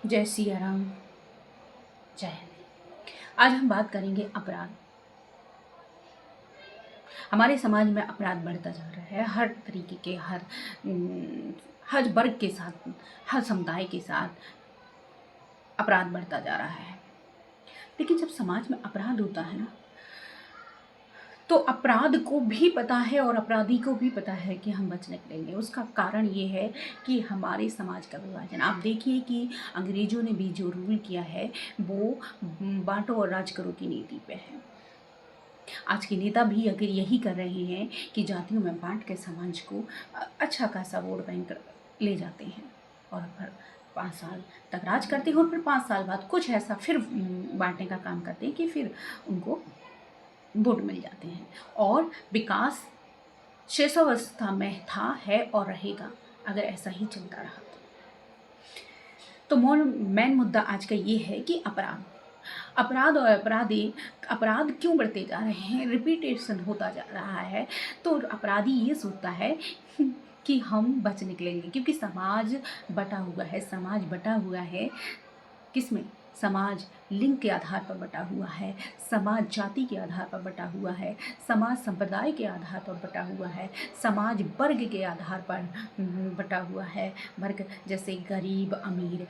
जय सिया राम, जय हिंद। आज हम बात करेंगे अपराध। हमारे समाज में अपराध बढ़ता जा रहा है। हर तरीके के हर वर्ग के साथ, हर समुदाय के साथ अपराध बढ़ता जा रहा है। लेकिन जब समाज में अपराध होता है ना, तो अपराध को भी पता है और अपराधी को भी पता है कि हम बच निकलेंगे। उसका कारण ये है कि हमारे समाज का विभाजन। आप देखिए कि अंग्रेजों ने भी जो रूल किया है वो बांटो और राज करो की नीति पे है। आज के नेता भी अगर यही कर रहे हैं कि जातियों में बांट के समाज को अच्छा खासा वोट बैंक ले जाते हैं और फिर 5 साल तक राज करते हैं और फिर 5 साल बाद कुछ ऐसा फिर बांटने का काम करते हैं कि फिर उनको वोट मिल जाते हैं। और विकास शेषावस्था में था, है और रहेगा अगर ऐसा ही चलता रहा तो मेन मुद्दा आज का ये है कि अपराध और अपराध क्यों बढ़ते जा रहे हैं, रिपीटेशन होता जा रहा है। तो अपराधी ये सोचता है कि हम बच निकलेंगे, क्योंकि समाज बटा हुआ है किसमें? समाज लिंग के आधार पर बटा हुआ है, समाज जाति के आधार पर बटा हुआ है, समाज संप्रदाय के आधार पर बटा हुआ है, समाज वर्ग के आधार पर बटा हुआ है। वर्ग जैसे गरीब अमीर।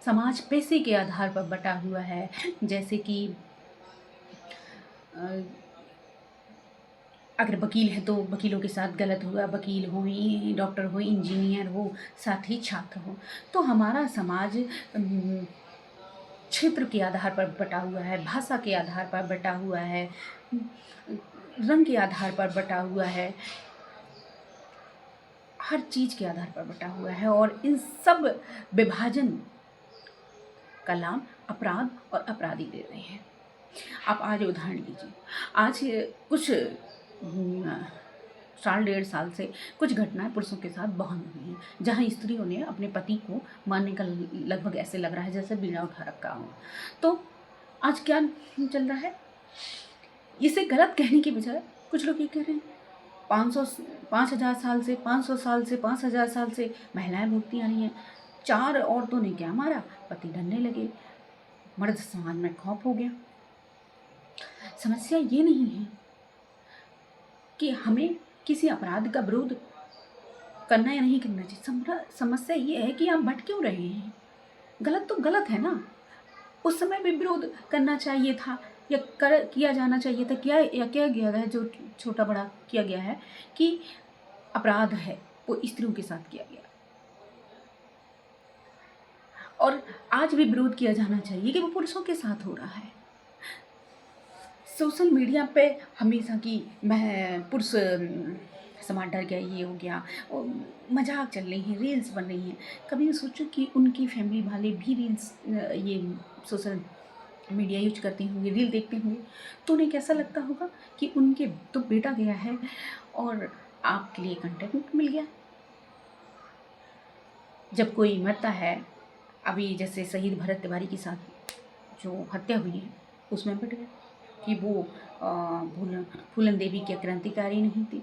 समाज पैसे के आधार पर बटा हुआ है, जैसे कि अगर वकील है तो वकीलों के साथ गलत हुआ, वकील हो, डॉक्टर हो, इंजीनियर हो, साथ ही छात्र हो। तो हमारा समाज क्षेत्र के आधार पर बटा हुआ है, भाषा के आधार पर बटा हुआ है, रंग के आधार पर बटा हुआ है, हर चीज़ के आधार पर बटा हुआ है। और इन सब विभाजन का लाभ अपराध और अपराधी ले रहे हैं। आप आज उदाहरण लीजिए, आज कुछ साल 1.5 साल से कुछ घटनाएं पुरुषों के साथ बहुत हुई हैं, जहां स्त्रियों ने अपने पति को मारने का लगभग ऐसे लग रहा है जैसे बीड़ा उठा रखा हो। तो आज क्या चल रहा है? इसे गलत कहने की बजाय कुछ लोग ये कह रहे हैं 5,000 साल से, 500 साल से, 5,000 साल से महिलाएं भुगती आ रही हैं। 4 औरतों ने क्या मारा, पति डरने लगे, मर्द समाज में खौफ हो गया। समस्या ये नहीं है कि हमें किसी अपराध का विरोध करना या नहीं करना चाहिए। समस्या ये है कि आप भटक क्यों रहे हैं। गलत तो गलत है ना, उस समय भी विरोध करना चाहिए था या किया जाना चाहिए था। क्या गया है, जो छोटा बड़ा किया गया है कि अपराध है वो स्त्रियों के साथ किया गया, और आज भी विरोध किया जाना चाहिए कि वो पुरुषों के साथ हो रहा है। सोशल मीडिया पे हमेशा की पुरुष समाज डर गया, ये हो गया, मजाक चल रही है, रील्स बन रही हैं। कभी सोचो कि उनकी फैमिली वाले भी रील्स, ये सोशल मीडिया यूज करते होंगे, रील देखते होंगे, तो उन्हें कैसा लगता होगा कि उनके तो बेटा गया है और आपके लिए कंटेंट मिल गया। जब कोई मरता है, अभी जैसे शहीद भरत तिवारी के साथ जो हत्या हुई है, उसमें बट गया कि वो फूलन देवी की क्रांतिकारी नहीं थी।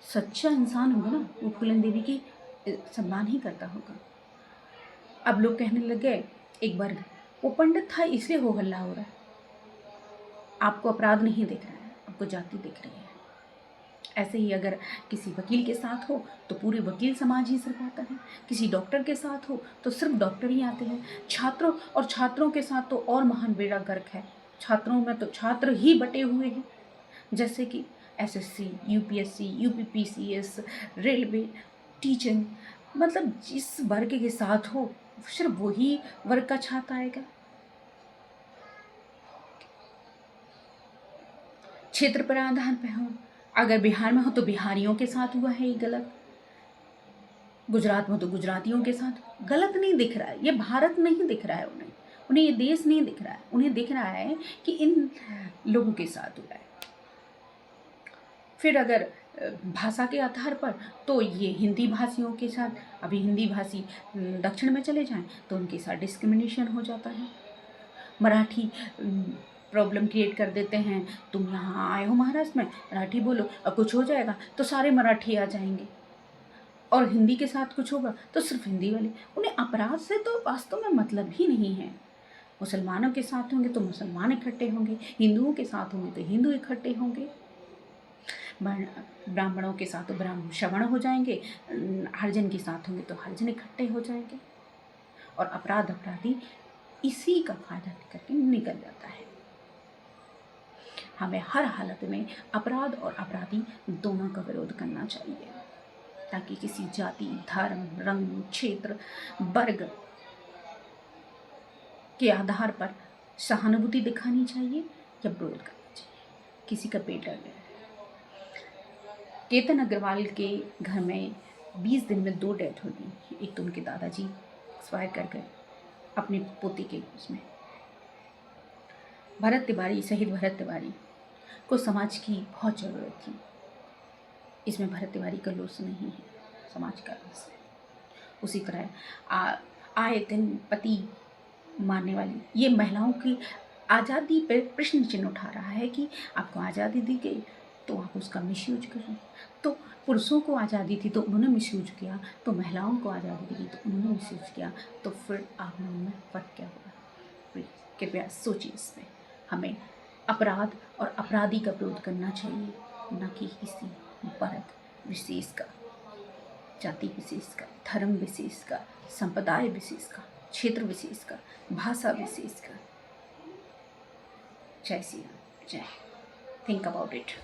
सच्चा इंसान होगा ना, वो फूलन देवी की सम्मान ही करता होगा। अब लोग कहने लग गए, एक वर्ग, वो पंडित था इसलिए हो हल्ला हो रहा है। आपको अपराध नहीं दिख रहा है, आपको जाति दिख रही है। ऐसे ही अगर किसी वकील के साथ हो तो पूरे वकील समाज ही सिर्फ आता है, किसी डॉक्टर के साथ हो तो सिर्फ डॉक्टर ही आते हैं। छात्रों के साथ तो और महान बेड़ा गर्क है। छात्रों में तो छात्र ही बटे हुए हैं, जैसे कि SSC, UPSC, UPPCS, railway, teaching. मतलब जिस वर्ग के साथ हो सिर्फ वही वर्ग का छात्र आएगा। क्षेत्र पर आधार पर हो, अगर बिहार में हो तो बिहारियों के साथ हुआ है ये गलत, गुजरात में तो गुजरातियों के साथ। गलत नहीं दिख रहा है, ये भारत नहीं दिख रहा है, उन्हें ये देश नहीं दिख रहा है। उन्हें दिख रहा है कि इन लोगों के साथ हुआ है। फिर अगर भाषा के आधार पर तो ये हिंदी भाषियों के साथ, अभी हिंदी भाषी दक्षिण में चले जाएं तो उनके साथ डिस्क्रिमिनेशन हो जाता है। मराठी प्रॉब्लम क्रिएट कर देते हैं, तुम यहाँ आए हो महाराष्ट्र में, मराठी बोलो, अब कुछ हो जाएगा तो सारे मराठी आ जाएंगे। और हिंदी के साथ कुछ होगा तो सिर्फ हिंदी वाले। उन्हें अपराध से तो वास्तव में मतलब ही नहीं है। मुसलमानों के साथ होंगे तो मुसलमान इकट्ठे होंगे, हिंदुओं के साथ होंगे तो हिंदू इकट्ठे होंगे, ब्राह्मणों के साथ तो ब्राह्मण श्रवण हो जाएंगे, हरिजन के साथ होंगे तो हरिजन इकट्ठे हो जाएंगे। और अपराधी इसी का फायदा लेकर के निकल जाता है। हमें हर हालत में अपराध और अपराधी दोनों का विरोध करना चाहिए, ताकि किसी जाति, धर्म, रंग, क्षेत्र, वर्ग के आधार पर सहानुभूति दिखानी चाहिए या विरोध करना चाहिए। किसी का पेट डर गया। केतन अग्रवाल के घर में 20 दिन में 2 डेथ हो गई। एक तो उनके दादाजी एक्सपायर कर गए अपने पोती के उसमें। भरत तिवारी, शहीद भरत तिवारी को समाज की बहुत ज़रूरत थी। इसमें भरत तिवारी का लोस नहीं है, समाज का लोस है। उसी तरह आए दिन पति मारने वाली ये महिलाओं की आज़ादी पर प्रश्न चिन्ह उठा रहा है कि आपको आज़ादी दी गई तो आप उसका मिसयूज कर रहे हैं। तो पुरुषों को आज़ादी थी तो उन्होंने मिसयूज किया, तो महिलाओं को आज़ादी दी तो उन्होंने मिसयूज किया, तो फिर आप लोगों में फ़र्क क्या होगा? कृपया सोचिए इसमें। हमें अपराध और अपराधी का विरोध करना चाहिए, न कि किसी वर्ग विशेष का, जाति विशेष का, धर्म विशेष का, संप्रदाय विशेष का, क्षेत्र विशेष का, भाषा विशेष का। जय श्री राम, जय। Think about it.